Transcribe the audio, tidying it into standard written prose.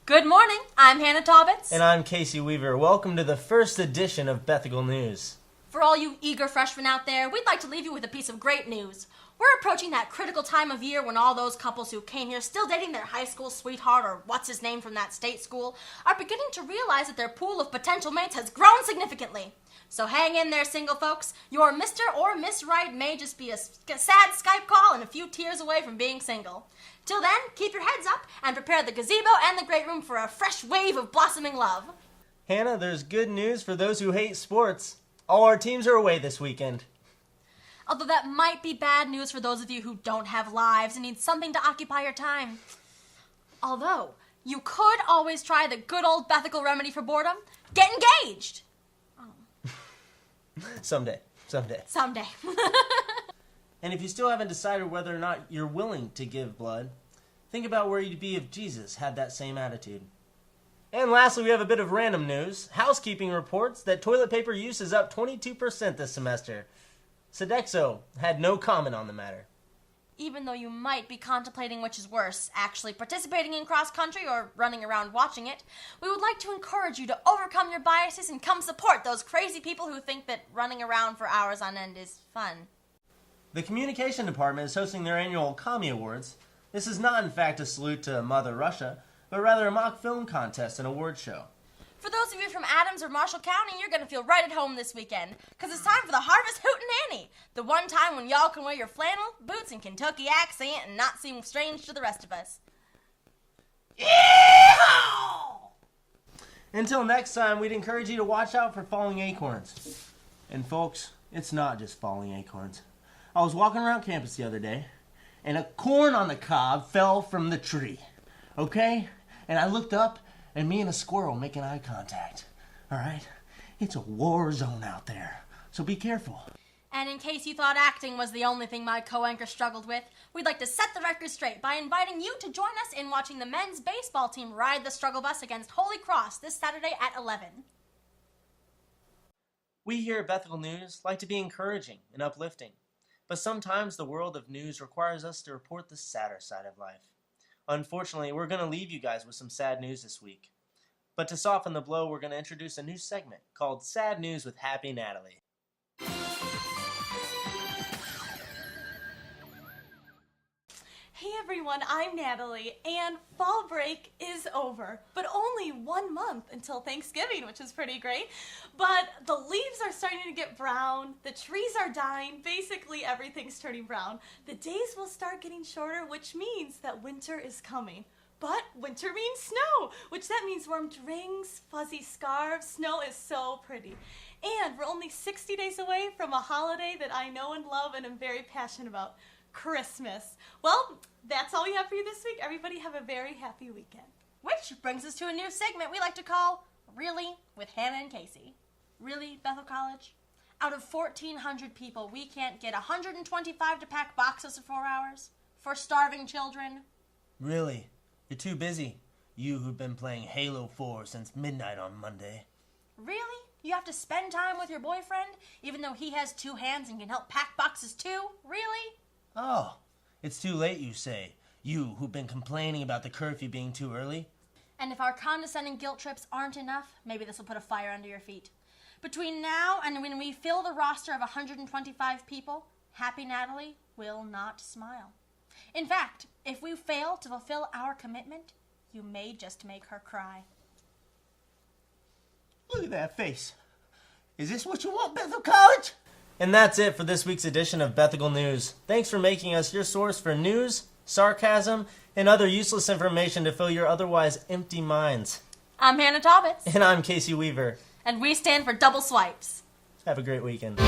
Good morning, I'm Hannah Taubitz. And I'm Casey Weaver. Welcome to the first edition of BETHICAL News. For all you eager freshmen out there, we'd like to leave you with a piece of great news. We're approaching that critical time of year when all those couples who came here still dating their high school sweetheart or what's-his-name from that state school are beginning to realize that their pool of potential mates has grown significantly. So hang in there, single folks. Your Mr. or Miss Right may just be a sad Skype call and a few tears away from being single. Till then, keep your heads up and prepare the gazebo and the great room for a fresh wave of blossoming love. Hannah, there's good news for those who hate sports. All our teams are away this weekend. Although that might be bad news for those of you who don't have lives and need something to occupy your time. Although, you could always try the good old BETHICAL remedy for boredom. Get engaged! Someday. And if you still haven't decided whether or not you're willing to give blood, think about where you'd be if Jesus had that same attitude. And lastly, we have a bit of random news. Housekeeping reports that toilet paper use is up 22% this semester. Sodexo had no comment on the matter. Even though you might be contemplating which is worse, actually participating in cross-country or running around watching it, we would like to encourage you to overcome your biases and come support those crazy people who think that running around for hours on end is fun. The Communication Department is hosting their annual Commie Awards. This is not, in fact, a salute to Mother Russia, but rather a mock film contest and award show. For those of you from Adams or Marshall County, you're going to feel right at home this weekend, because it's time for the Harvest Hootenanny, the one time when y'all can wear your flannel, boots, and Kentucky accent and not seem strange to the rest of us. Yeehaw! Until next time, we'd encourage you to watch out for falling acorns. And folks, it's not just falling acorns. I was walking around campus the other day, and a corn on the cob fell from the tree. Okay? And I looked up, and me and a squirrel making eye contact. All right? It's a war zone out there, so be careful. And in case you thought acting was the only thing my co-anchor struggled with, we'd like to set the record straight by inviting you to join us in watching the men's baseball team ride the struggle bus against Holy Cross this Saturday at 11. We here at BETHICAL News like to be encouraging and uplifting, but sometimes the world of news requires us to report the sadder side of life. Unfortunately, we're going to leave you guys with some sad news this week. But to soften the blow, we're going to introduce a new segment called Sad News with Happy Natalie. Hey everyone, I'm Natalie, and fall break is over, but only 1 month until Thanksgiving, which is pretty great. But the leaves are starting to get brown, the trees are dying, basically everything's turning brown. The days will start getting shorter, which means that winter is coming. But winter means snow, which that means warm drinks, fuzzy scarves. Snow is so pretty. And we're only 60 days away from a holiday that I know and love and am very passionate about. Christmas. Well, that's all we have for you this week. Everybody have a very happy weekend. Which brings us to a new segment we like to call Really with Hannah and Casey. Really, Bethel College? Out of 1,400 people, we can't get 125 to pack boxes for 4 hours? For starving children? Really? You're too busy. You who've been playing Halo 4 since midnight on Monday. Really? You have to spend time with your boyfriend, even though he has 2 hands and can help pack boxes too? Really? Oh, it's too late, you say. You who've been complaining about the curfew being too early. And if our condescending guilt trips aren't enough, maybe this will put a fire under your feet. Between now and when we fill the roster of 125 people, Happy Natalie will not smile. In fact, if we fail to fulfill our commitment, you may just make her cry. Look at that face. Is this what you want, Bethel College? And that's it for this week's edition of BETHICAL News. Thanks for making us your source for news, sarcasm, and other useless information to fill your otherwise empty minds. I'm Hannah Taubitz. And I'm Casey Weaver. And we stand for double swipes. Have a great weekend.